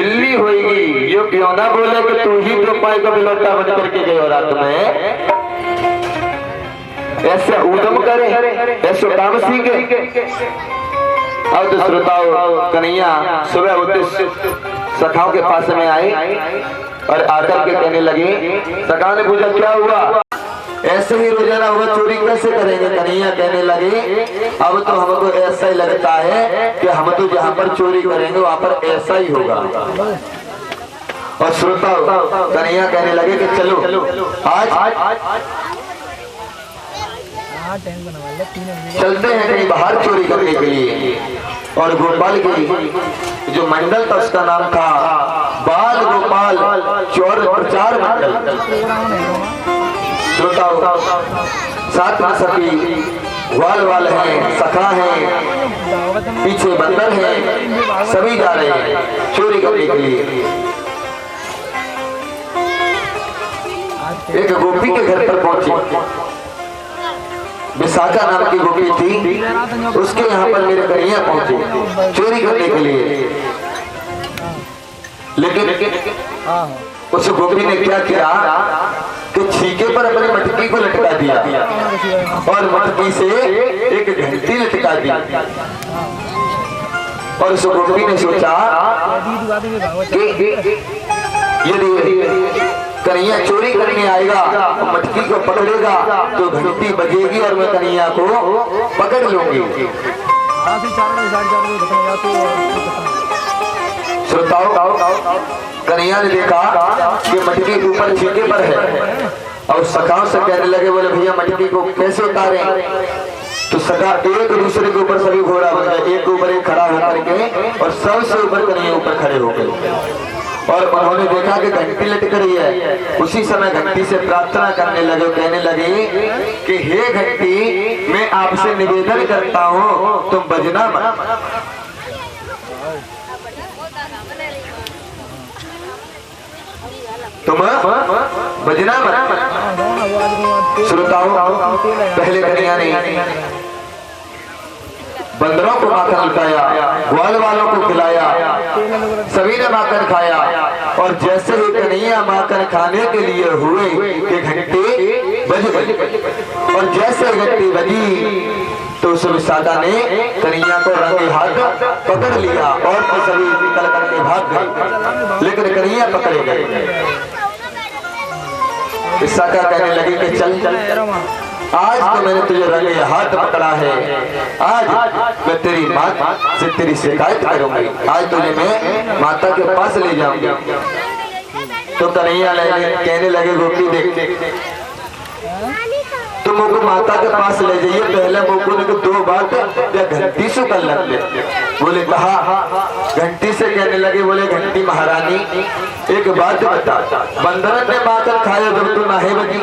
बिल्ली होगी यो क्यों ना बोले कि तू ही तो पाए को बिलोटा बन करके गए रात में। ऐसे उदम करे, ऐसे काम सीखे। अब तो श्रोताओं कन्हैया सुबह उठते सखाओं के पास में आए और आकर के कहने लगे, सखा ने पूछा क्या हुआ, ऐसे ही रोजाना होगा चोरी कैसे करेंगे। कन्हैया कहने लगे अब तो हमको ऐसा ही लगता है कि हम तो जहाँ पर चोरी करेंगे वहाँ पर ऐसा ही होगा। और श्रोताओं कन्हैया कहने लगे कि चलो आज चलते हैं कहीं बाहर चोरी करने के लिए। और गोपाल की जो मंडल था उसका नाम था बाल गोपाल चोर प्रचार मंडल। श्रोताओं साथ में सभी ग्वाल वाल हैं, सखा हैं, पीछे बंदर हैं, सभी जा रहे हैं चोरी करने के लिए। एक गोपी के घर पर पहुंचे, विशाखा नाम की गोपी थी, उसके यहाँ पर मेरे कन्हैया पहुंचे चोरी करने के लिए। लेकिन उस गोपी ने क्या किया कि छीके पर अपनी मटकी को लटका दिया और मटकी से एक घंटी लटका दी। और उस गोपी ने सोचा कि यदि कन्हैया चोरी करने आएगा और मटकी को पकड़ेगा तो घंटी बजेगी और मैं कन्हैया को पकड़ लूंगी। श्रोताओं कन्हैया ने देखा कि मटकी के ऊपर छीके पर है और सखाओं से कहने लगे, बोले भैया मटकी को कैसे उतारे। तो सखा एक दूसरे के ऊपर सभी घोड़ा बन गए, एक के ऊपर एक खड़ा होकर के और सबसे ऊपर कन्हैया ऊपर खड़े हो गए। और उन्होंने देखा कि घंटी लटक रही है। उसी समय घंटी से प्रार्थना करने लगे, कहने लगे कि हे घंटी मैं आपसे निवेदन करता हूँ तुम बजना मत। तुम बजना मत। श्रोताओं पहले कन्हैया ने बंदरों को माखन लुटाया, ग्वाल वालों को खिलाया, सभी ने माखन खाया। और जैसे ही कन्हैया माखन खाने के लिए हुए कि घंटी बज गई और जैसे घंटी बजी तो उस विशाखा ने कन्हैया को रंगे हाथ पकड़ लिया और तो सभी निकल करके भाग गए, लेकिन कन्हैया पकड़े गए। विशाखा कहने लगी कि चल चल आज तो मैंने तुझे रंगे हाथ पकड़ा है, आज मैं तेरी माँ से तेरी शिकायत करूंगी, आज तुझे मैं माता के पास ले जाऊंगी। तो कन्हैया कहने लगे गोपी देख तुम मुझको माता के पास ले जाइए, पहले मुझको ने दो बात या घंटी से कर लगते। बोले कहा घंटी से कहने लगे, बोले घंटी महारानी एक बात बता, बंदर ने माकर खायो जब तू नाहे बजी,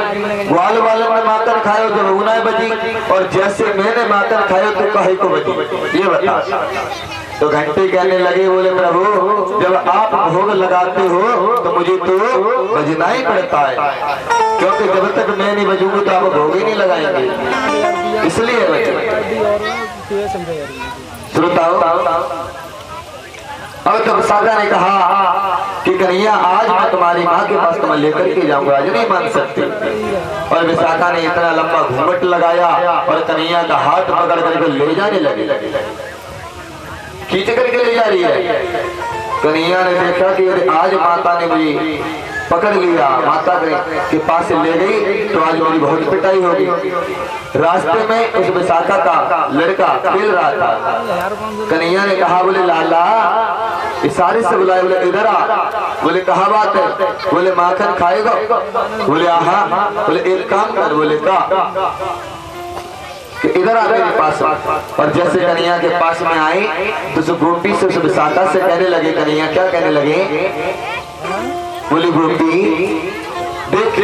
ग्वाल वाले ने माकर खायो जब उना बजी, और जैसे मैंने माकर खायो तो कहे को बजी, ये बता। तो घंटी कहने लगे, बोले प्रभु जब आप भोग लगाते हो तो मुझे तो बजना ही पड़ता है, क्योंकि जब तक मैं नहीं बजूंगी तो आप भोग ही नहीं लगाएंगे, इसलिए श्रोताओं अब तो विशाखा ने कहा कि कन्हैया आज मैं तुम्हारी माँ के पास तुम्हें लेकर के जाऊंगा, आज नहीं मान सकती। और विशाखा ने इतना लंबा घूंघट लगाया और कन्हैया का हाथ पकड़ करके ले जाने लगे, खींच करके ले जा रही है। कन्हैया ने देखा कि आज माता ने मुझे पकड़ लिया, माता के पास से ले गई तो आज मेरी बहुत पिटाई होगी। रास्ते में उस विशाखा का लड़का खेल रहा था, कन्हैया ने कहा, बोले लाला इशारे से बुलाए, बोले इधर आ। बोले कहा बात है, बोले माखन खाएगा, बोले आहा, बोले एक काम कर, बोले का कि इधर आ मेरे पास। और जैसे कन्हैया के पास में आई तो उस गोपी से उस विशाखा से कहने लगे, कन्हैया क्या कहने लगे, बोली गोपी देख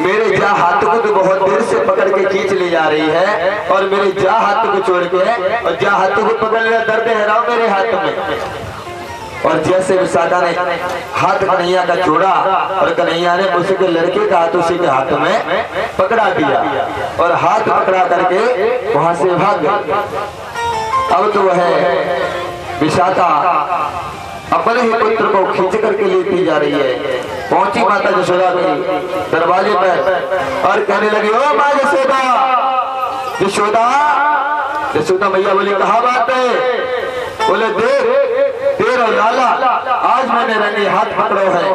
मेरे जा हाथ को तो बहुत देर से पकड़ के खींच ले जा रही है और मेरे जा हाथ को छोड़ के और जा हाथ को पकड़ लिया, दर्द है रहा मेरे हाथ में। और जैसे विशाखा ने हाथ कन्हैया का जोड़ा और कन्हैया ने उसके लड़के का हाथ उसी के हाथ में पकड़ा दिया और हाथ पकड़ा करके वहां से भाग गए। अब तो वह विशाखा अपने ही पुत्र को खींच करके लेती जा रही है। पहुंची माता यशोदा के दरवाजे पर और कहने लगी, ओ माँ यशोदा, यशोदा। यशोदा मैया बोली, कहा बात है? बोले, देख तेरा लाला आज मैंने रंगे हाथ पकड़ो है,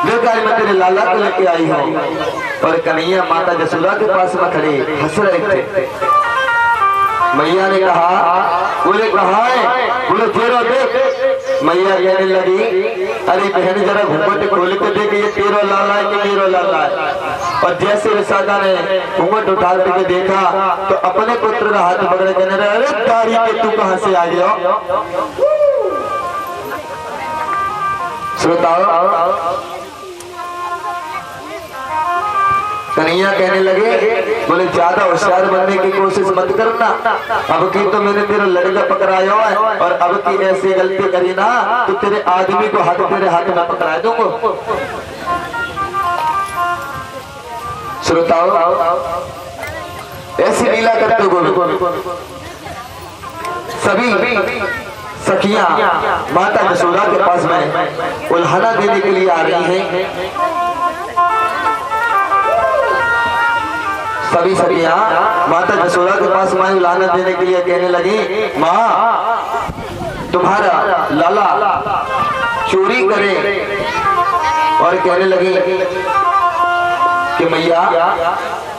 लेकर मैं तेरे लाला को लेके आई हूँ। और कन्हैया माता यशोदा के पास में खड़े हंस रहे थे। मैया ने कहा, बोले कहा है? बोले तेरा देख। मैया कहने लगी, अरे बहन जरा घूंघट खोल के देख, ये तेरा लाला है कि मेरा लाला है? और जैसे विशाखा ने घूंघट उठा करके देखा तो अपने पुत्र का हाथ पकड़ के कहने लगा, अरे तारी के तू कहां से आ गया? श्रोताओ, कन्हैया कहने लगे, बोले ज्यादा होशियार बनने की कोशिश मत करना। अब की तो मैंने तेरा लड़का पकड़ाया हुआ है, और अब की ऐसी गलती करी ना तो तेरे आदमी को हाथ तेरे हाथ में पकड़ा दूंगा। श्रोताओ, ऐसी लीला करते हुए सभी सखियां माता यशोदा के पास में उल्हाना देने के लिए आ रही हैं। सभी सखियां माता यशोदा के पास मां उल्हाना देने के लिए कहने लगी, माँ तुम्हारा लाला चोरी करे। और कहने लगी कि मैया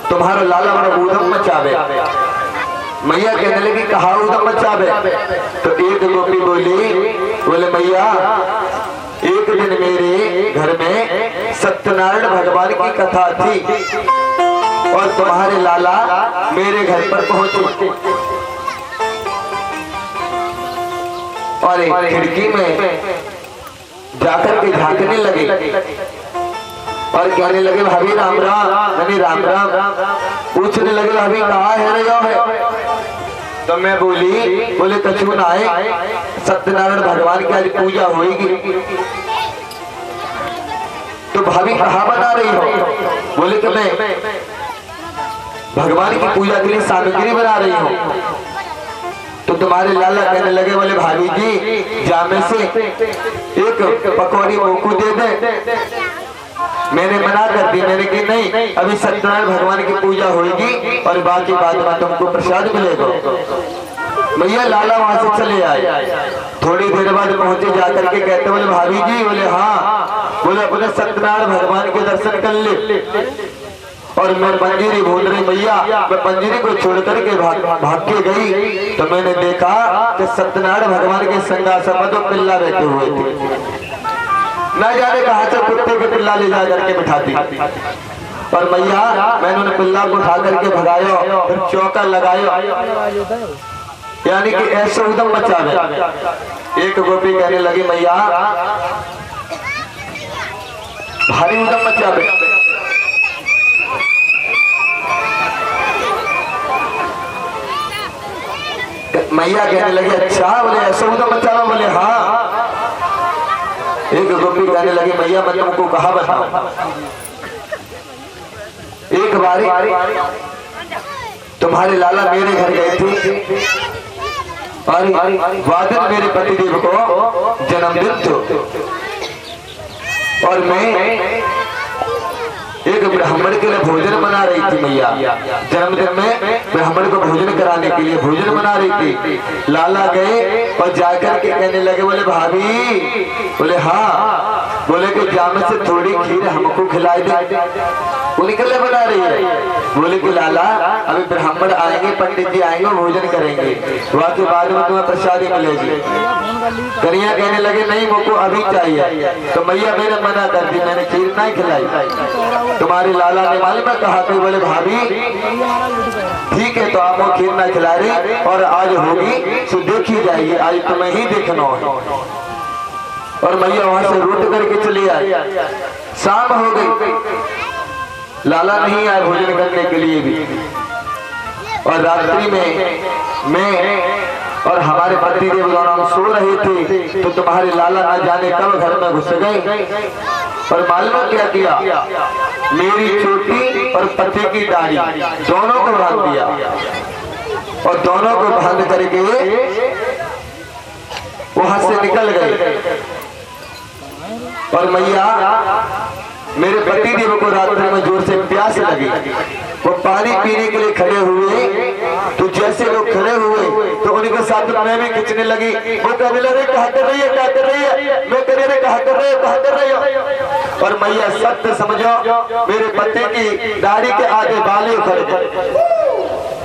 तुम्हारा लाला बड़ा ऊधम मचावे। मैया कहने लगी, कहा ऊधम मचावे? तो एक गोपी बोली, बोले मैया एक दिन मेरे घर में सत्यनारायण भगवान की कथा थी और तुम्हारे लाला मेरे घर पर पहुंचे और एक खिड़की में जाकर के झांकने लगे और कहने लगे, भाभी राम राम। यानी राम राम। पूछने लगे, भाभी कहाँ है रहे हो? तो मैं बोली, बोले कछु ना आए, सत्यनारायण भगवान की आज पूजा होगी। तो भाभी कहाँ बना रही हो? बोले कि मैं भगवान की पूजा के लिए सामग्री बना रही हूँ। तो तुम्हारे लाला कहने लगे, बोले भाभी जी जामे से एक पकौड़ी मोकू दे दे। मैंने मना कर दी, मैंने कि नहीं, अभी सत्यनारायण भगवान की पूजा होगी और बाकी बाद में तुमको प्रसाद मिलेगा। भैया लाला वहां से चले आए। थोड़ी देर बाद पहुंचे, जाकर के कहते, बोले भाभी जी। बोले हाँ। बोले अपने सत्यनारायण भगवान के दर्शन कर ले। और मैं पंजीरी बोल रही मैया, मैं पंजीरी को छोड़ करके भाग के गई तो मैंने देखा कि सत्यनारायण भगवान के सिंहासन में तो पिल्ला बैठे हुए थे। न जाने कहां से कुत्ते के पिल्ला ले जा करके बिठाती। और मैया मैंने उन्हें पिल्ला को उठा करके भगाया, फिर चौका लगाया, यानी कि ऐसे उदम मचावे। एक गोपी कहने लगी, मैया भारी उदम मचावे। मैया कहने लगी, अच्छा। बोले ऐसा उदम मचावा? बोले हाँ। एक गोपी कहने लगी, मैया मैं तुमको कहा बताऊं? एक बारी तुम्हारे लाला मेरे घर गए थे और वादन मेरे पतिदेव को जन्मदिन था और मैं एक ब्राह्मण के लिए भोजन बना रही थी। मैया जन्मदिन में ब्राह्मण को भोजन कराने के लिए भोजन बना रही थी। लाला गए और जाकर के कहने लगे, बोले भाभी। बोले हाँ। बोले कि जामे से थोड़ी खीर हमको खिलाई दे। वो निकलने बना रही है। बोले कि लाला अभी ब्राह्मण आएंगे, पंडित जी आएंगे, भोजन करेंगे, वहाँ के बाद में तुम्हें प्रसादी मिलेगी। कन्हैया कहने लगे, नहीं मुझको अभी चाहिए। तो मैया मैंने मना कर दी, मैंने खीर नहीं खिलाई। तुम्हारे लाला ने मालूम कहा कि बोले भाभी ठीक है, तो आप वो खीर ना खिला रही और आज होगी तो देखी जाएगी, आज तुम्हें ही देखना है। और मैया वहां से रूट करके चली आई। शाम हो गई, लाला नहीं आए भोजन करने के लिए भी। और रात्रि में मैं और हमारे पतिदेव दोनों हम सो रहे थे तो तुम्हारे लाला न जाने कब घर में घुस गए और मालूम क्या किया, मेरी चोटी और पति की दाढ़ी दोनों को बांध दिया और दोनों को बांध करके वहां से निकल गए। और मैया मेरे पति देव को रात्रि में जोर से प्यास लगी, वो पानी पीने के लिए खड़े हुए, तो जैसे वो खड़े हुए तो उनके साथ मैं भी खींचने लगी। वो कहने लगे क्या कर रही है, क्या कर रही है? मैं कहने लगे कहा कर रहे हो, कहा कर रही हो? और मैया सत्य समझो, मेरे पति की दाढ़ी के आगे बाली उखड़ गए।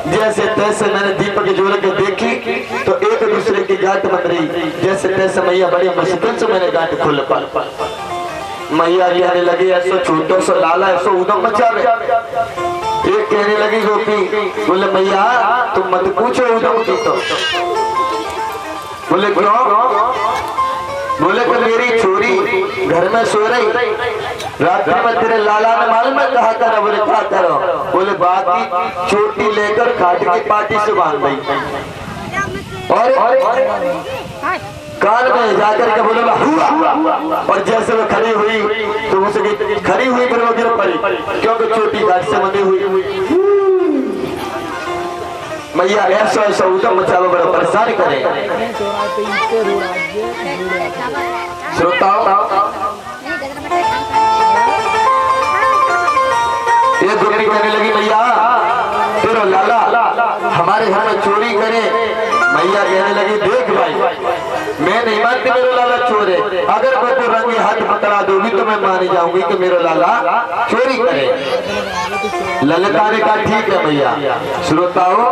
जैसे तैसे मैंने दीपक जोड़ के देखी तो एक दूसरे की गांठ बन रही। जैसे तैसे मैया बड़ी मुश्किल से मैंने गांठ खोल पा। मैया कहने लगी ऐसो छोटो सो लाला ऐसो उदम मचावे। एक कहने लगी गोपी, बोले मैया तुम मत पूछो उदम की। तो बोले क्यों? बोले कि मेरी छोरी घर में सो रही, रात्रि में तेरे लाला ने मालूम है कहा करो? बोले क्या करो? बोले बात की चोटी लेकर खाट की पार्टी से बांध गई और कान में जाकर के बोले हुआ। और जैसे वो खड़ी हुई तो उसकी खड़ी हुई पर वो गिर पड़ी, क्योंकि चोटी घाट से बंधी हुई। मैया ऐसा ऐसा उदम मचावे, बड़ा परेशान करे। श्रोताओ ये दुखी कहने लगी मैया तेरा लाला हमारे घर में चोरी करे। मैया कहने लगी देख भाई, मैं नहीं मानती मेरा लाला चोर है। अगर मैं तो रंगे हाथ पकड़ा दोगी तो मैं मान जाऊंगी कि मेरा लाला चोरी करे। ललिता ने कहा ठीक है मैया। श्रोताओं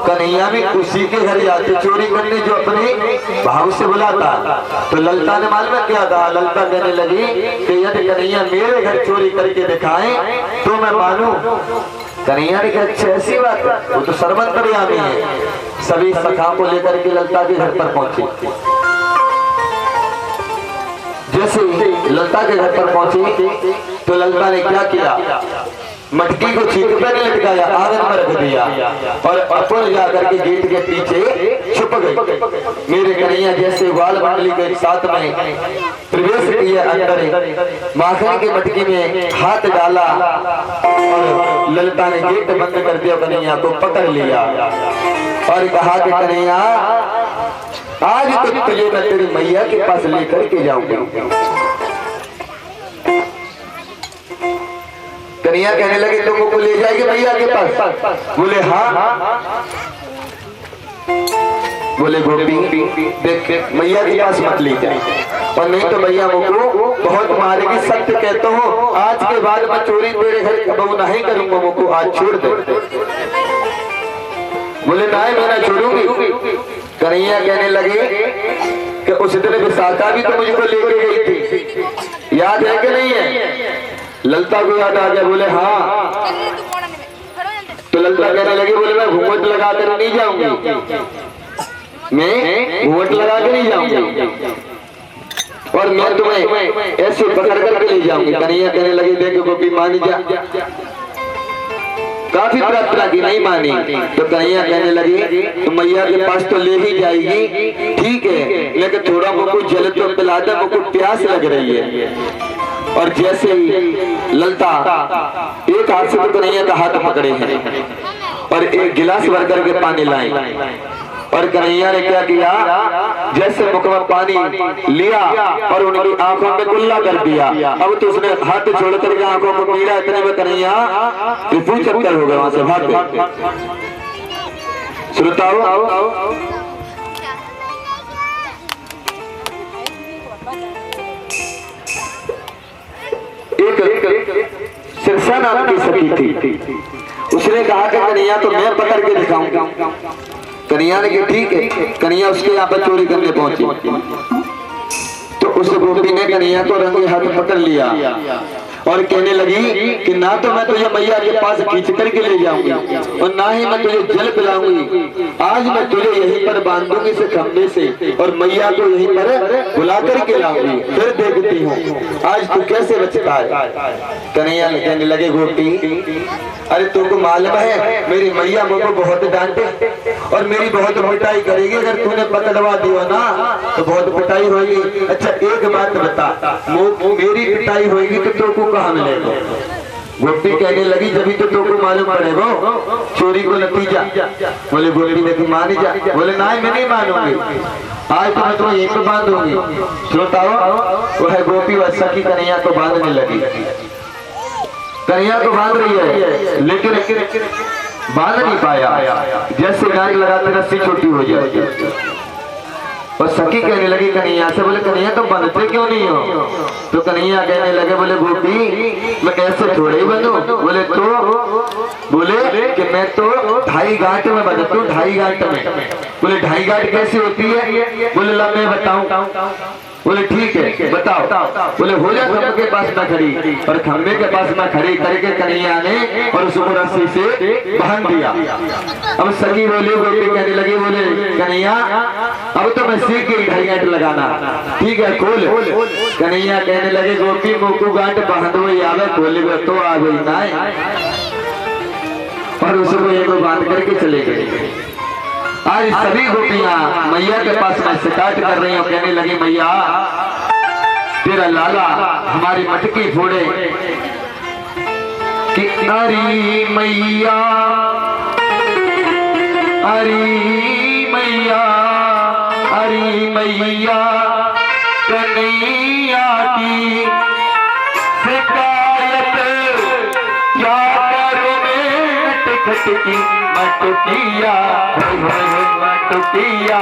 कन्हैया भी उसी के घर जाते चोरी करने जो अपने भाव से बुलाता। तो ललिता ने मालूम क्या कहा? ललिता कहने लगी कि यदि कन्हैया मेरे घर चोरी करके दिखाए तो मैं मानूं। कन्हैया ने कहा अच्छा ऐसी बात है, वो तो सर्वंतर्यामी है। सभी सखा को लेकर के ललिता के घर पर पहुंची। जैसे ललिता के घर पर पहुंची तो ललिता ने क्या किया? मटकी को छींक पर लटकाया, आंगन में रख दिया और अपन जाकर के गेट के पीछे छुप गई। मेरे कन्हैया जैसे वाल मंडली के साथ में प्रवेश किया अंदर, माखन की मटकी में हाथ डाला और ललिता ने गेट बंद कर दिया। कन्हैया को पकड़ लिया और कहा कि कन्हैया आज तो तुझे मैं तेरी मैया के पास लेकर के जाऊंगी। कन्हैया कहने लगे तुमको ले जाएगी मैया के पास? बोले हाँ। बोले गोपी देख मैया के पास मत ले जाए, और नहीं तो मैया मुझको बहुत मारेगी। सत्य कहता हूँ आज के बाद मैं चोरी तेरे घर बहू नहीं करूंगा, मुझको आज छोड़ दे। बोले नहीं मैं ना छोड़ूंगी। कन्हैया कहने लगे कि उस दिन विशाखा भी तो मुझको लेके गई थी, याद है कि नहीं है? ललिता को याद आ गया। बोले हाँ। तो ललिता कहने लगी बोले मैं घूंघट लगा कर नहीं जाऊंगी, मैं घूंघट लगा के नहीं जाऊंगी और मैं तुम्हें ऐसे पकड़ करके ले जाऊंगी। कन्हैया कहने लगी देखो गोपी मान जा। काफी प्रार्थना की नहीं मानी तो कन्हैया कहने लगी तो मैया के पास तो ले ही जाएगी ठीक है, लेकिन थोड़ा मुझको जल तो पिला दे, मुझको प्यास लग रही है। और जैसे ही ललिता एक हाथ से तो कन्हैया का हाथ पकड़े हैं और एक गिलास भर करके पानी लाए और कन्हैया ने क्या किया? जैसे मुख में पानी लिया और उनकी आंखों में कुल्ला कर दिया। अब तो उसने हाथ छोड़ करके आंखों को पीड़ा, इतने में कन्हैया विपुल चक्कर हो गया, वहां से भाग गए। श्रोताओ एक सिरसा नाम की सखी थी, उसने कहा कि कन्हैया तो मैं पकड़ के दिखाऊंगा। कन्हैया ने कहा ठीक है। कन्हैया उसके यहाँ पर चोरी करने पहुंची तो उस गोपी ने कन्हैया को रंगे हाथ पकड़ लिया और कहने लगी कि ना तो मैं तुझे मैया के पास खींच करके ले जाऊंगी और ना ही मैं तुझे जल पिलाऊंगी। आज मैं तुझे यहीं पर बांधूंगी इस खंभे से और मैया को यहीं पर बुला करके लाऊंगी, फिर देखती हूँ आज तू कैसे बचता है। कन्हैया कहने लगे गोपी अरे तुमको मालूम है मेरी मैया मुझको बहुत डांटे और मेरी बहुत पिटाई करेगी, अगर तूने पकड़वा दिया ना तो बहुत पिटाई होगी। अच्छा एक बात बता, मेरी पिटाई होगी तो तुमको कहाँ मिलेगा? गोपी कहने लगी जब तो तुमको मालूम पड़ेगा चोरी को नतीजा। बोले गोपी ने मान जा। बोले ना मैं नहीं मानूंगी, आज तो मैं तुम्हें यहीं पे बांध दूंगी। श्रोताओ वह गोपी वह सखी कन्हैया को बांधने लगी। कन्हैया को बांध रही है लेकिन बांध नहीं पाया। जैसे गांठ लगाते रस्सी छोटी हो जाती। और सखी कहने लगी कन्हैया से, बोले कन्हैया तुम बंधते क्यों नहीं हो? तो कन्हैया कहने लगे बोले गोपी मैं ऐसे थोड़े ही बंधू। बोले बोले कि मैं तो 2.5 गांठ में बंधता हूँ, 2.5 गांठ में। बोले 2.5 गांठ कैसे होती है? बोले ला मैं बताऊं। बोले ठीक है बताओ। बोले हो जा खंबे के पास मैं खड़ी। और खंबे के पास मैं खड़ी करके कन्हैया ने और उसको रस्सी से बांध दिया। अब सखी बोली गोपी कहने लगी बोले कन्हैया अब तो मैं सीख गई 2.5 गांठ लगाना। ठीक है खोल। कन्हैया कहने लगे गोपी मुकु गांठ बांधो आवे खोल तो आ गई ना। और उसको एक बांध करके चले गए। आज सभी गोपियां मैया के पास में शिकायत कर रही हूँ। कहने लगी मैया तेरा लाला हमारी मटकी फोड़े कि अरे मैया कन्हैया की शिकायत क्या करो खटकी मटकिया मटकिया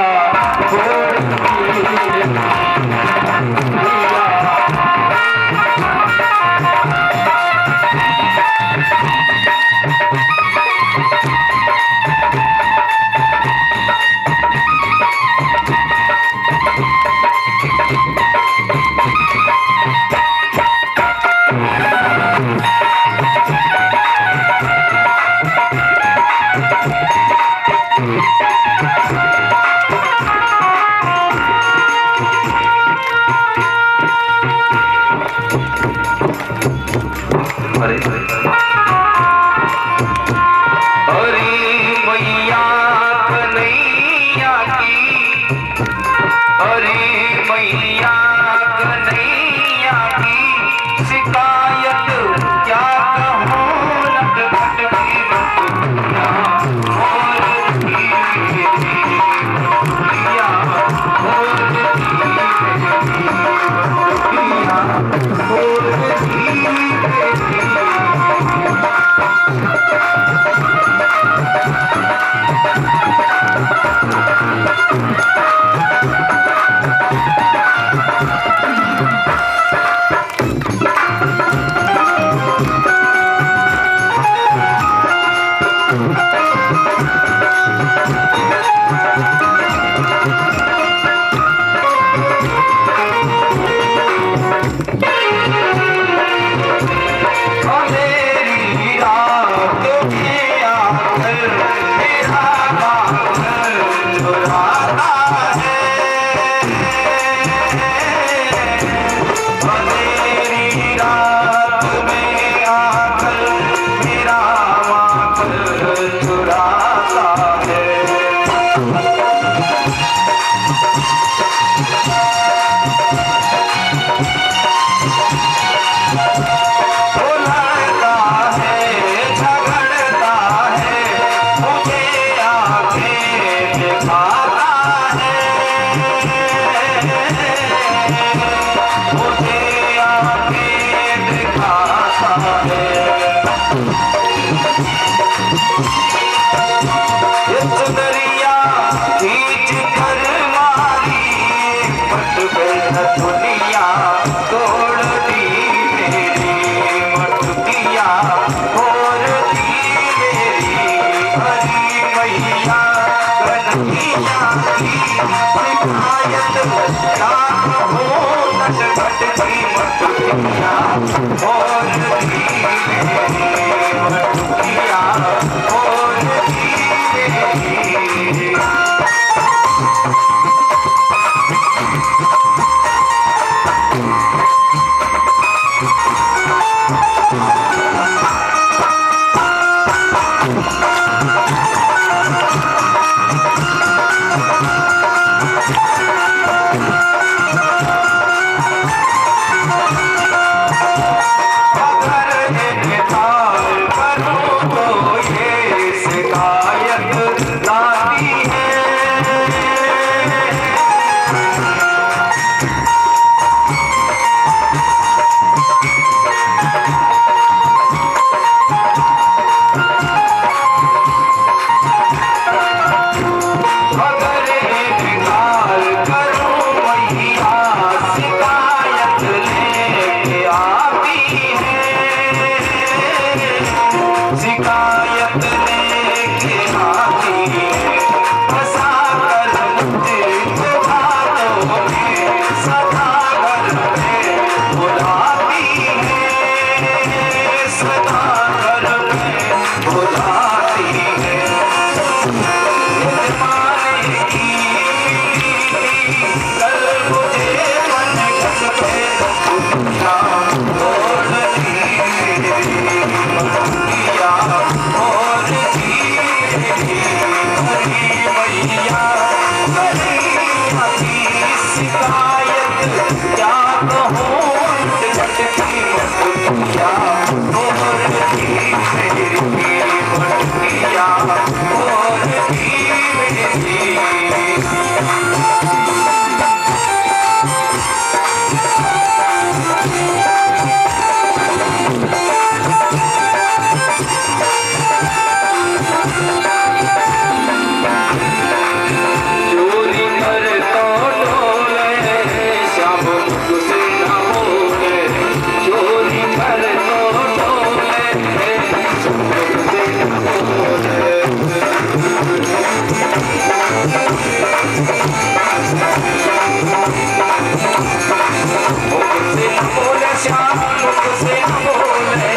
श्याम मुख से न बोले,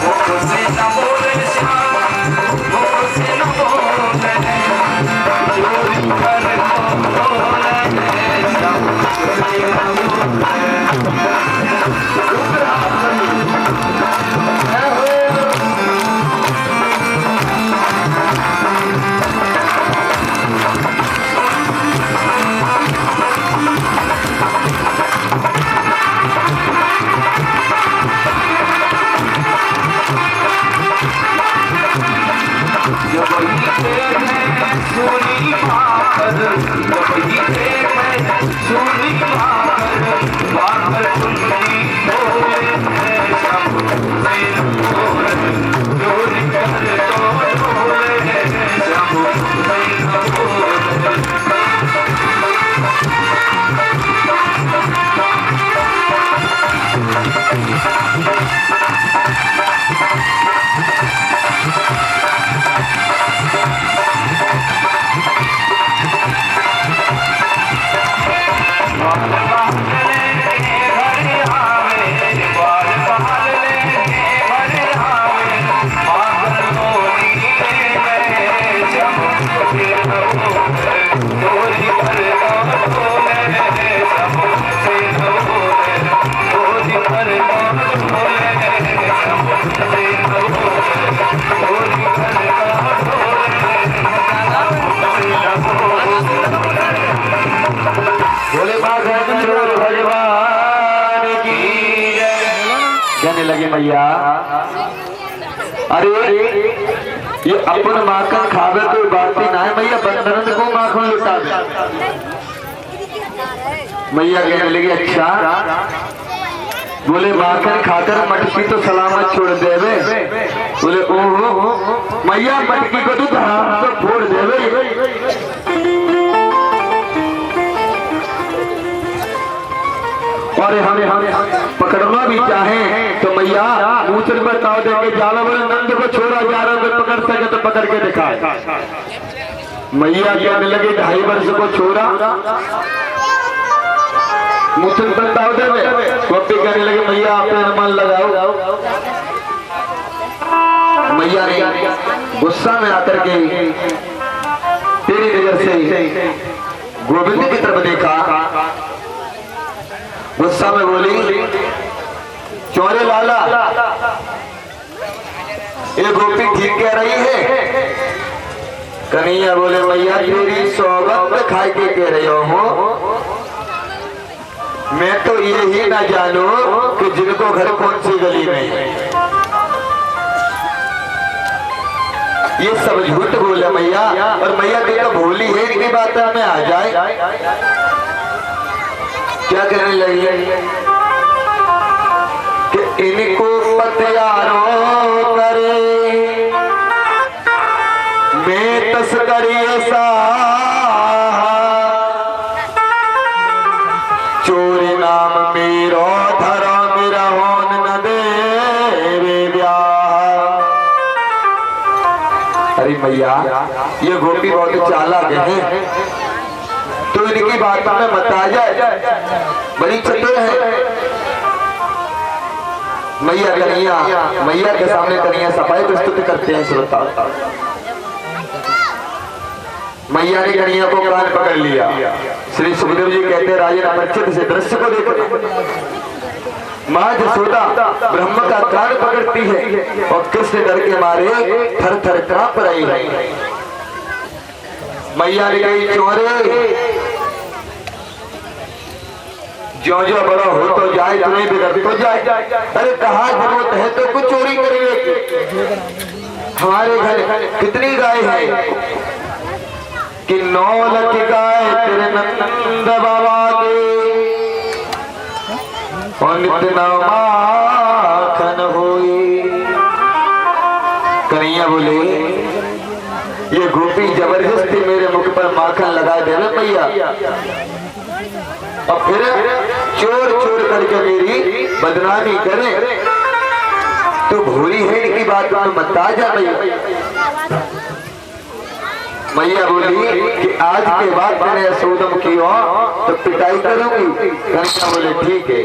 मुख से न बोले श्याम मुख से न बोले, चोरी कर बोले श्याम मुख से न बोले। सुनी पाकर सुनी पाकर सुनी बोले श्याम से न बोले, चोरी कर बोले श्याम से न बोले। कहने लगे मैया अरे ये अपन माखन खावे तो बात ही ना है मैया, बंदरन को माखन लुटा दे। मैया कहने लगी अच्छा, बोले माखन खाकर मटकी तो सलामत छोड़ देवे। बोले ओहो मैया मटकी को तो धराम तो फोड़ देवे। और हमें पकड़ना भी चाहे तो मैया ऊंचे पर ताव देके जाला, बोले नंद को छोड़ा जा रहा है, पकड़ सके तो पकड़ के दिखाए। मैया कहने लगे 2.5 वर्ष को छोड़ा मुझे पर ताव देवे। पप्पी कहने लगे मैया अपने मन लगाओ। मैया ने गुस्सा में आकर के तेरी नजर से गोविंद की तरफ देखा, गुस्सा में बोली चोरे लाला ये गोपी ठीक कह रही है। कन्हैया बोले मैया तेरी सौगंध खाई के कह रही हो, मैं तो ये ही ना जानू कि जिनको घर कौन सी गली में। ये सब झूठ बोले मैया, और मैया की तो भोली है, इनकी बात में आ जाए। क्या कहने लगी कि इनको पतियारो करे मैं तस्करी ऐसा, चोरी नाम मेरो धरा मेरा होन न देवे ब्याह। अरे मैया ये गोपी बहुत चालाक है, तो इनकी बातों में मत आ जाए, बड़ी चतुर है। मैया कन्हैया मैया के सामने कन्हैया सफाई प्रस्तुत करते हैं श्रोता। मैया ने कन्हैया को कान पकड़ लिया। श्री सुखदेव जी कहते हैं राजन अपरिचित से दृश्य को देखो, माँ जसोदा ब्रह्म का कान पकड़ती है और कृष्ण डर के मारे थर थर कांप रही है। मैया ने कही चोरे जो जो बड़ा हो तो जाए, तुम्हें बिगड़ तो जाए। अरे कहा जरूरत है तो कुछ चोरी करेंगे। हमारे घर कितनी गाय है कि 9 लाख गाय तेरे नंद बाबा के, और नित्य माखन होई। कन्हैया बोले ये गोपी जबरदस्ती मेरे मुख पर माखन लगा देवे मैया, और फिर चोर चोर करके मेरी बदनामी करे। तो भूरी है इनकी बात में मत आ जा मैया। मैया बोली कि आज के बाद मैंने सोदम की हो तो पिटाई करूंगी। कन्हैया बोले ठीक है।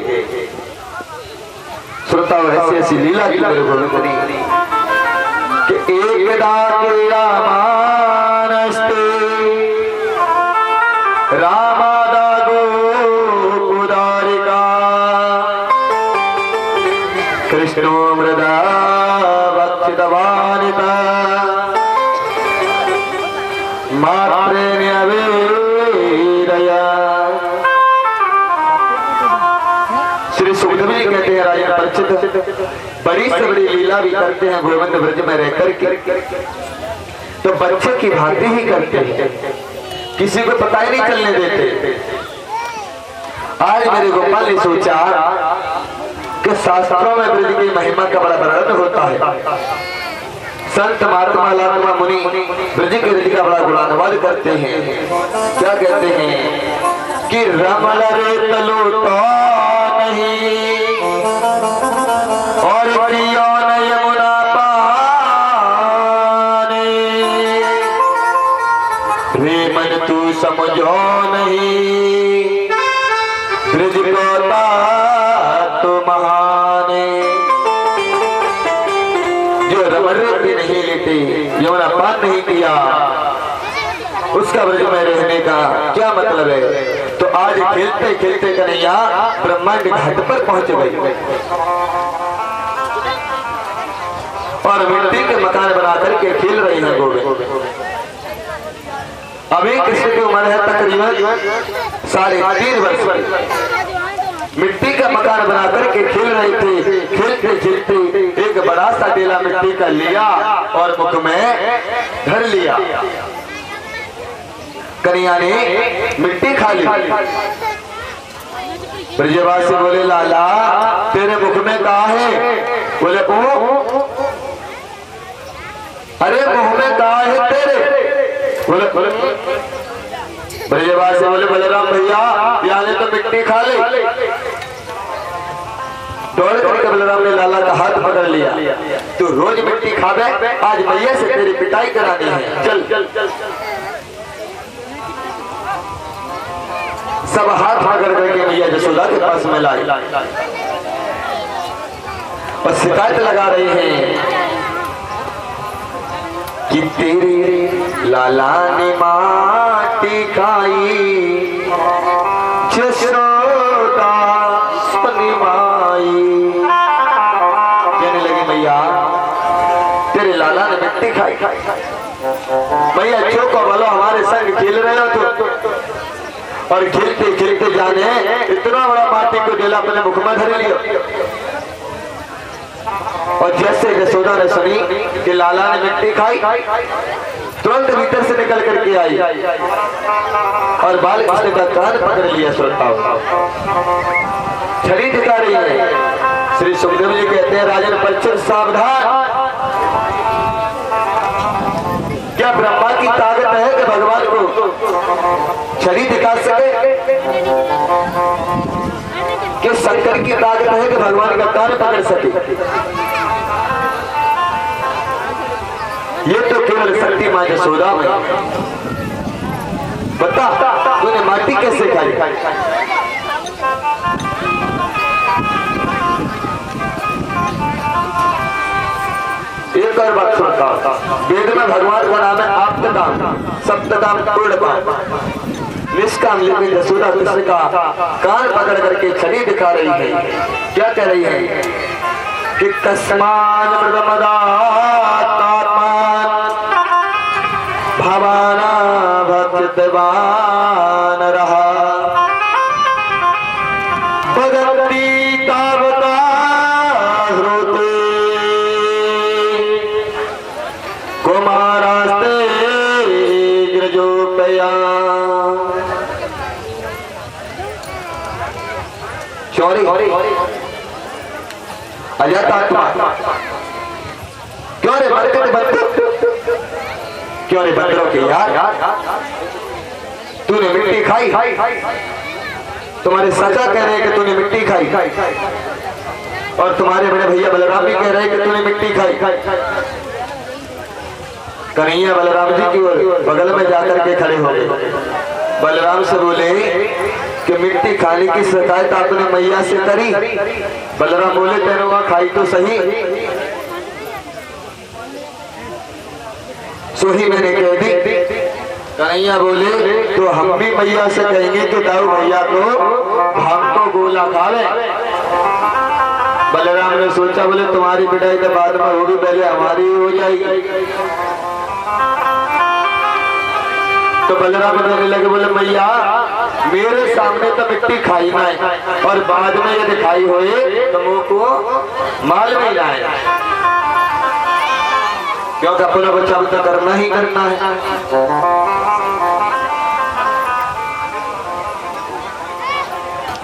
श्रोता ऐसी ऐसी लीला की मेरे गोविंद करी कि एक दाके रामानस्ते रामादागो उदारिका कृष्णो मृदा भक्षितवानिता मात्रेण्यवेदया। श्री सुखदेव जी कहते हैं राजा परीक्षित बड़ी से बड़ी लीला भी करते हैं गोविंद ब्रज में रहकर के, तो बच्चे की भांति ही करते हैं, किसी को पता ही नहीं चलने देते। आज मेरे गोपाल ने सोचा कि शास्त्रों में ब्रज की महिमा का बड़ा वर्णन होता है। संत महात्मा लालवा मुनि ब्रज के रज का बड़ा गुणानुवाद करते हैं। क्या कहते हैं कि रमल रे तलुटा नहीं और प्रियो न यमुना पाने रे मन तू समझो नहीं ब्रज को तो महाने। जो रमल भी नहीं लेते यमुना पान नहीं किया उसका ब्रज में रहने का क्या मतलब है। तो आज खेलते खेलते कन्हैया ब्रह्मांड घाट पर पहुंच गए और मिट्टी के मकान बना करके खेल रहे हैं गोविंद। अभी कृष्ण की उम्र है तकरीबन 3.5 वर्ष। मिट्टी का मकान बना करके खेल रहे थे। खेलते खेलते एक बड़ा सा डेला मिट्टी का लिया और मुख में धर लिया। कन्हैया ने मिट्टी खा ली। ब्रजवासी बोले लाला तेरे मुख में कहा है? बोले ओ अरे मुख में कहा है तेरे? बोले ब्रजवासी बोले बलराम भैया यानी तो मिट्टी खा ले। दौड़ करके बलराम ने लाला का हाथ पकड़ लिया। तू रोज मिट्टी खावे, आज मैया से तेरी पिटाई करानी है, चल। सब हाथ पकड़ करके मैया यशोदा के पास में लाई और शिकायत लगा रही हैं कि तेरे लाला ने माटी खाई यशोदा अपनी माई। कहने लगी मैया तेरे लाला ने मिट्टी खाई। मैया चौको बोलो हमारे संग खेल रहे हो तो और खेलते खेलते जाने इतना बड़ा माटी को डेला अपने मुख में धर लिया। और जैसे यशोदा ने सुनी कि लाला ने मिट्टी खाई तुरंत भीतर से निकल करके आई और बाल कृष्ण का कान पकड़ लिया। श्रोताओं छड़ी दिखा रही है। श्री सुखदेव जी कहते हैं राजन परीक्षित सावधान, क्या ब्रह्मा की ताकत है कि भगवान को छड़ी दिखा सके? कि शंकर की ताकत है कि भगवान का कान पकड़ सके? ये तो केवल शक्ति मां यशोदा में। बता तूने माटी कैसे खाई? एक और बात सुनता, वेद में भगवान का नाम है आप्तकाम, सप्तकाम पूर्ण काम, निष्काम। लेकिन यशोदा कृष्ण का कान पकड़ करके छड़ी दिखा रही है। क्या कह रही है कि तस्मान भवाना भक्तवान रहा बदलती तावता होते कुमारास्ते गिरजोपया। चौरी अजातात्मा क्यों रे क्यों रे बंदरों के यार तूने मिट्टी खाई? तुम्हारे चाचा कह रहे हैं कि तूने मिट्टी खाई और तुम्हारे बड़े भैया बलराम भी कह रहे हैं कि तूने मिट्टी खाई। कन्हैया बलराम जी की ओर बगल में जाकर के खड़े हो गए। बलराम से बोले कि मिट्टी खाने की शिकायत आपने मैया से करी। बलराम बोले तेनुआ खाई तो सही, सो ही मैंने कह दी। कन्हैया बोले तो हम भी मैया से कहेंगे कि दाऊ भैया को भाग तो गोला खावे। बलराम ने सोचा बोले तुम्हारी पिटाई के बाद में होगी, पहले हमारी हो जाएगी। तो बलराम कहने लगे बोले मैया मेरे सामने तो मिट्टी खाई ना है और बाद में ये दिखाई होए तो मुंह को माल में लाए, क्योंकि अपना बचाव तो करना ही करना है।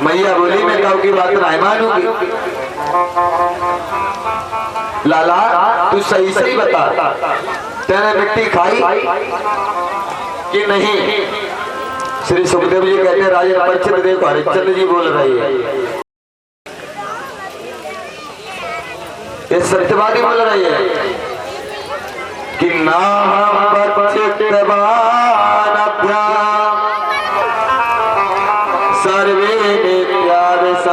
मैया बोली मैं गाँव की बात नहीं मानूंगी। लाला तू सही सही बता, तेने मिट्टी खाई कि नहीं? श्री सुखदेव जी कहते हैं राजा पंचन देव हरिश्चंद्र जी बोल रही है, ये सत्यवादी बोल रही है कि ना हम सर्वे नित्यावसांसिना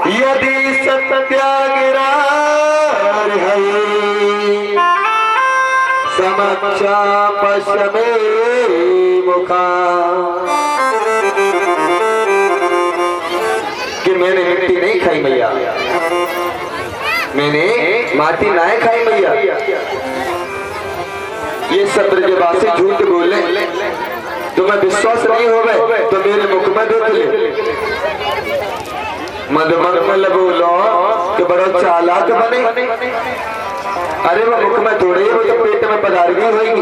यदि सत्याग्रह है समक्षा पश्चिमे मुखा। कि मैंने मिट्टी नहीं खाई मैया, मैंने माटी नहीं खाई मैया। ये सब ब्रजवासी झूठ बोले, तुम्हें विश्वास नहीं होवे तो मेरे मुख में देख ले। मधुमल बोलो कि बड़ा चालाक बने, अरे वो मुख में थोड़े वो तो पेट में पधार गई होगी।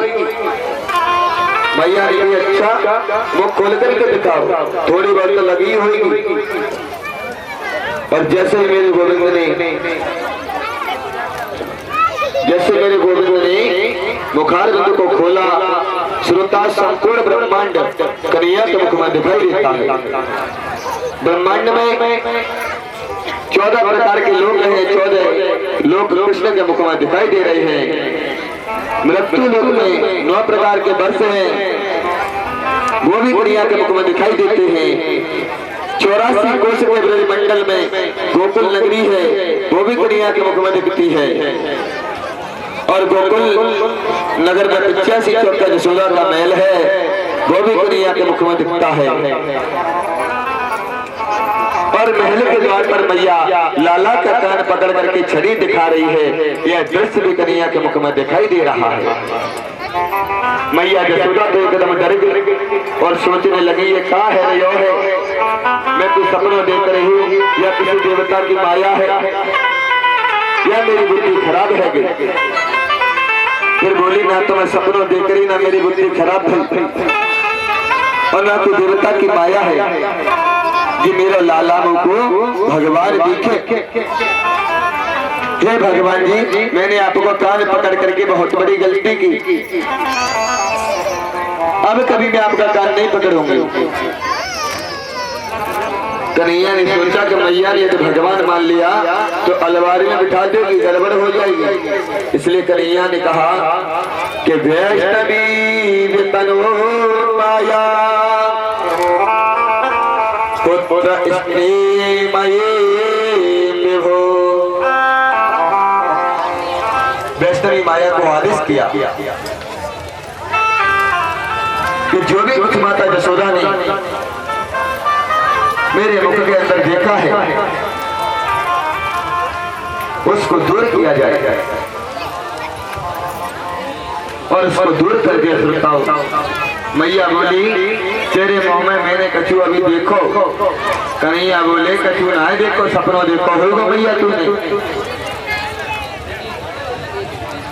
मैया ने अच्छा मुख खोल करके दिखाओ, थोड़ी बहुत तो लगी होगी। और जैसे मेरे गोविंद ने मुखार बिंदु को खोला, श्रोता संपूर्ण ब्रह्मांड कन्हैया के मुख में दिखाई देता है। ब्रह्मांड में 14 प्रकार के लोग हैं, 14 लोग कृष्ण के मुख में दिखाई दे रहे हैं। मृत्यु लोक में 9 प्रकार के वर्ष हैं, वो भी कन्हैया के मुख में दिखाई देते हैं। 84 कोष के ब्रजमंडल में गोकुल नगरी है, वो भी कन्हैया के मुख में दिखती है। और गोकुल नगर में 85 चौका यशोदा का महल है, वो भी कन्हैया के मुख में दिखता है। और महल के द्वार पर मैया लाला का कान पकड़ करके छड़ी दिखा रही है, यह दृश्य भी कन्हैया के मुख में दिखाई दे रहा है। मैया यशोदा तो एकदम डर गई और सोचने लगी ये क्या है, यो है, मैं कुछ सपना देख रही हूँ या किसी देवता की माया है या मेरी बुद्धि खराब है गई। फिर बोली ना तो मैं सपनों देख रही, ना मेरी बुद्धि खराब थी और ना तो देवता की माया है कि मेरा लाला को भगवान दिखे। हे भगवान जी, मैंने आपको कान पकड़ करके बहुत बड़ी गलती की, अब कभी मैं आपका कान नहीं पकड़ूंगी। कन्हैया ने सोचा कि मैया ने तो भगवान मान लिया तो अलमारी में बिठा देगी, गड़बड़ हो जाएगी। इसलिए कन्हैया ने कहा कि वैष्णवी वितनो माया पुत्र स्त्री मये विभो। वैष्णवी माया को आदेश किया कि जो भी कुछ माता यशोदा ने मेरे मुख के अंदर देखा है उसको दूर किया जाएगा और उसको दूर कर दिया। श्रोताओ, मैया बोली तेरे मुंह में मैंने कछू अभी देखो। कन्हैया बोले कछू ना देखो, सपनों देखो होगा मैया तूने।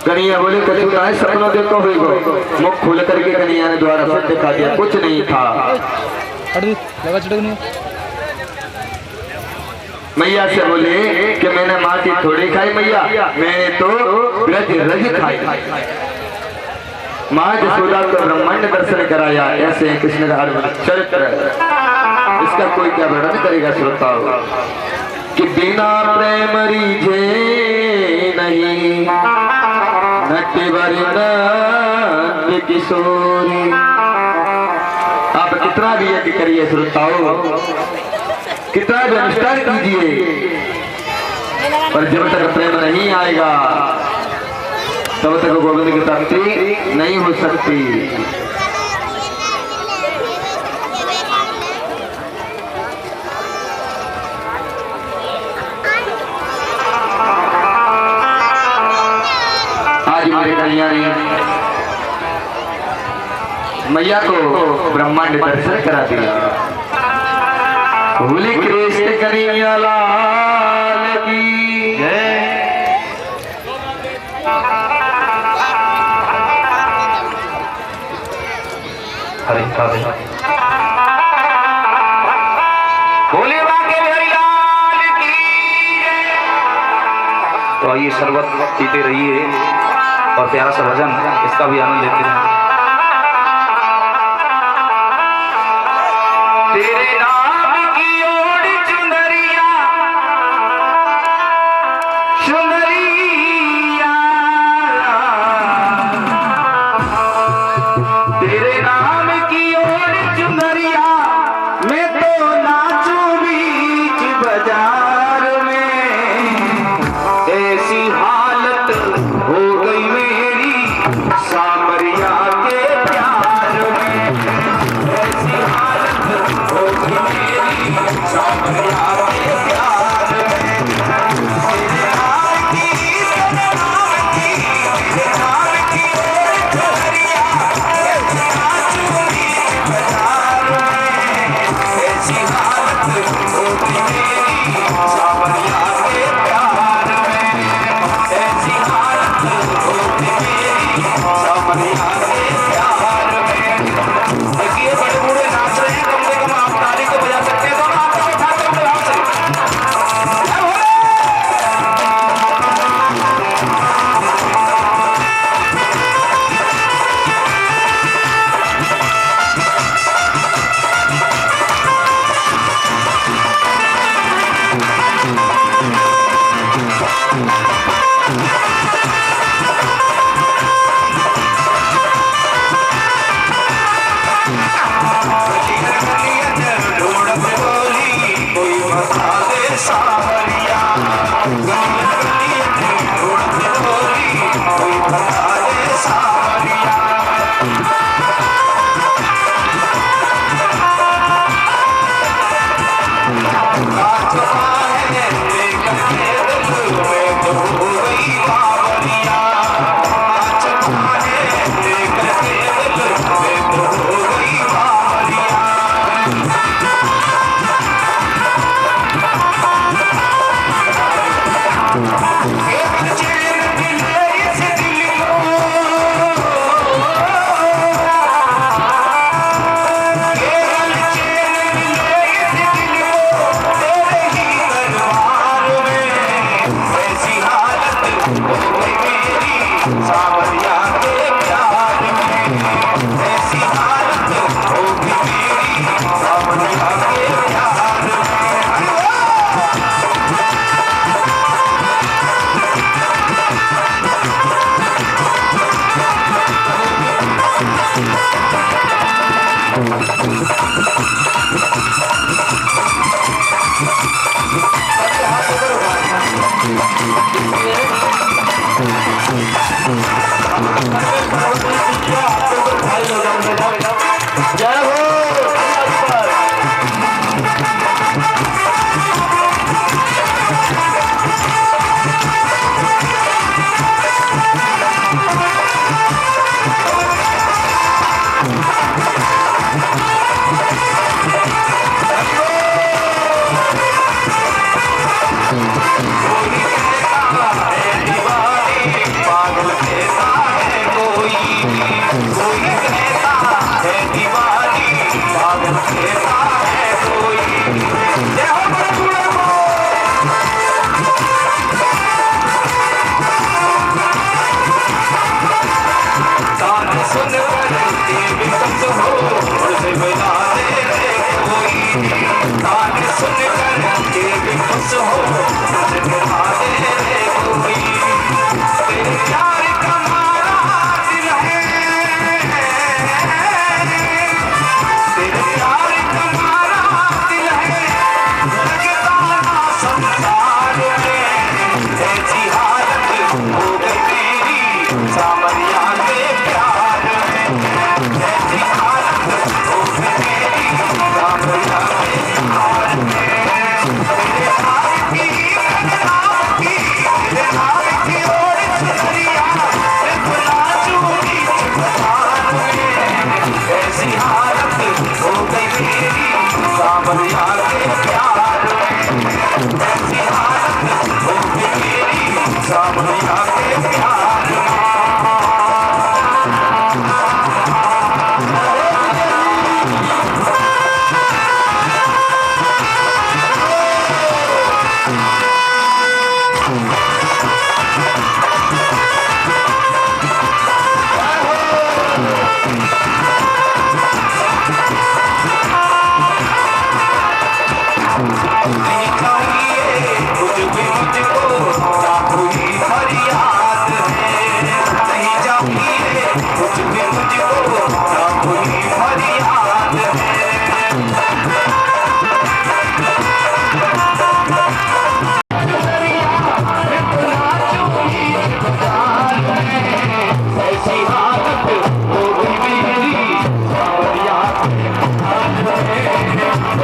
कन्हैया बोले कछू ना सपनों देखो होगा। मुख खोल करके कन्हैया ने द्वारा सब दिखा दिया, कुछ नहीं था। मैया से बोले कि मैंने माटी थोड़ी खाई मैया, मैंने तो ब्रज रज खाई। माँ यशोदा को ब्रह्मांड दर्शन कराया, ऐसे कृष्ण का चरित्र, इसका कोई क्या वर्णन करेगा श्रोताओ। कि बिना प्रेम रीझे नहीं नट वर्ण किशोरी, कितना भी यज्ञ करिए श्रोताओं, कितना भी अनुष्ठान कीजिए, पर जब तक प्रेम नहीं आएगा तब तक गोविंद की प्राप्ति नहीं हो सकती। आज मेरे कल्याणी मैया को ब्रह्मांड दर्शन करा दिया। बोली कृष्ण कन्हैया लाल की जय। हरे राधे। बोले बाके बिहारी लाल की जय। तो आइए शरबत पीते रहिए और प्यारा सा भजन इसका भी आनंद लेते रहिए। तेरे नाम की ओर चुनरिया चुनरिया, तेरे नाम की ओर चुनरिया, मैं तो नाचूं बीच बाजार में। ऐसी हालत हो गई मेरी सामरिया के प्यार में। ऐसी हालत हो गई मेरी सामरिया के प्यार में। तेरे नाम की तेरे नाम की तेरे नाम की ओर चुनरिया, ऐसी नाचूं बीच बाजार में। ऐसी हालत हो गई मेरी सामरिया के प्यार में। ऐसी हालत हो गई मेरी सामरिया के प्यार में। देखिए बड़े बूढ़े नाच रहे हैं, कम से कम आप ताली को बजा सकते हैं। दोनों हाथ को उठा कर बजाओ सही। जय भोले। ढूंढत बोली कोई बता दे सावरिया। ढूंढत बोली कोई बता दे सावरिया। कांच है लेकर के दिल में तो हो गई बावरिया। कांच है लेकर के दिल में तो हो गई बावरिया। केवल चैन मिले इस दिल को, केवल चैन मिले इस दिल को, तेरे ही दरबार में। ऐसी हालत हो गई मेरी सावरिया के प्यार में। ऐसी हालत हो गई मेरी सावरिया के प्यार में। जय हो।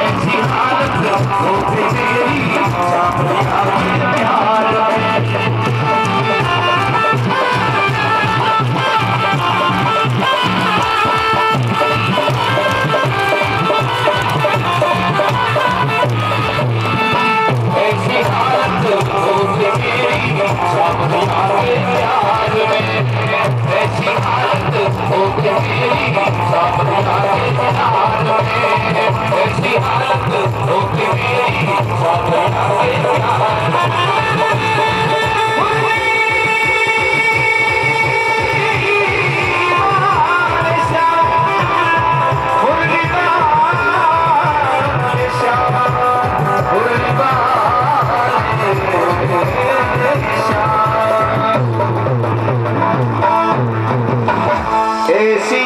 ऐसी हालत हो गई मेरी सावरिया के प्यार ऐसी हालत हो गई मेरी सावरिया के प्यार में ऐसी हालत हो गई मेरी सावरिया के प्यार में ऐसी हालत हो गई मेरी सावरिया के प्यार ऐसी